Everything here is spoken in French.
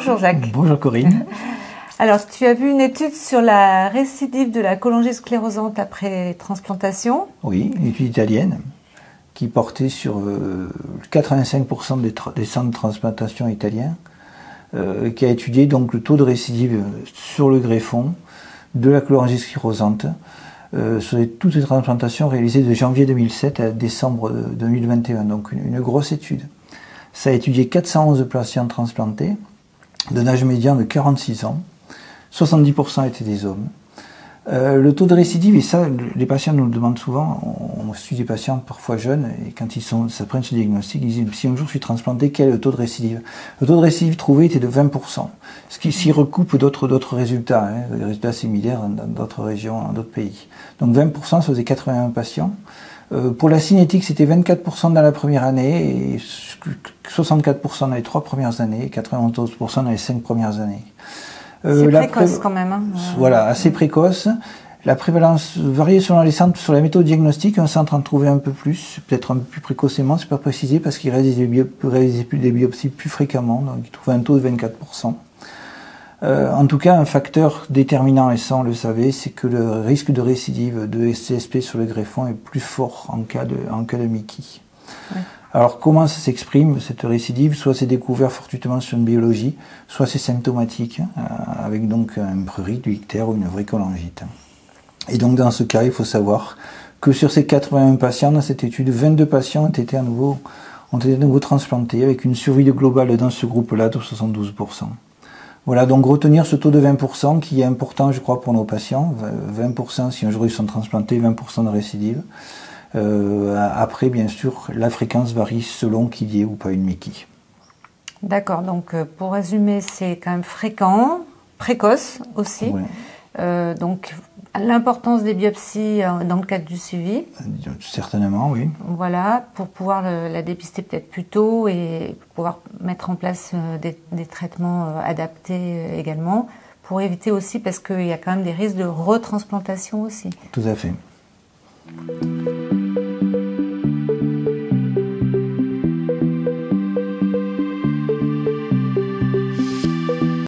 Bonjour Jacques. Bonjour Corinne. Alors, tu as vu une étude sur la récidive de la cholangite sclérosante après transplantation? Oui, une étude italienne qui portait sur 85% des centres de transplantation italiens, qui a étudié donc le taux de récidive sur le greffon de la cholangite sclérosante sur toutes les transplantations réalisées de janvier 2007 à décembre 2021. Donc une grosse étude. Ça a étudié 411 patients transplantés d'un âge médian de 46 ans. 70% étaient des hommes. Le taux de récidive, et ça, les patients nous le demandent souvent, on suit des patients parfois jeunes, et quand s'apprennent ce diagnostic, ils disent, si un jour je suis transplanté, quel est le taux de récidive? Le taux de récidive trouvé était de 20%, ce qui s'y recoupe d'autres résultats, des résultats similaires dans d'autres régions, dans d'autres pays. Donc 20%, ça faisait 81 patients. Pour la cinétique, c'était 24% dans la première année, et 64% dans les 3 premières années, et 91% dans les 5 premières années. C'est précoce quand même. Voilà, assez précoce. La prévalence variait selon les centres. Sur la méthode diagnostique, un centre en trouvait un peu plus, peut-être un peu plus précocement, c'est pas précisé, parce qu'il réalisait des biopsies plus fréquemment, donc il trouvait un taux de 24%. En tout cas, un facteur déterminant, et ça on le savait, c'est que le risque de récidive de CSP sur le greffon est plus fort en cas de Mickey. Ouais. Alors comment ça s'exprime, cette récidive? Soit c'est découvert fortuitement sur une biologie, soit c'est symptomatique, avec donc un prurite, du ictère ou une vraie cholangite. Et donc dans ce cas, il faut savoir que sur ces 81 patients dans cette étude, 22 patients ont été à nouveau transplantés, avec une survie globale dans ce groupe-là de 72%. Voilà, donc retenir ce taux de 20% qui est important, je crois, pour nos patients. 20% si un jour ils sont transplantés, 20% de récidive. Après, bien sûr, la fréquence varie selon qu'il y ait ou pas une Mickey. D'accord, donc pour résumer, c'est quand même fréquent, précoce aussi. Ouais. Donc l'importance des biopsies dans le cadre du suivi. Certainement, oui. Voilà, pour pouvoir la dépister peut-être plus tôt et pouvoir mettre en place des traitements adaptés également, pour éviter aussi, parce qu'il y a quand même des risques de retransplantation aussi. Tout à fait.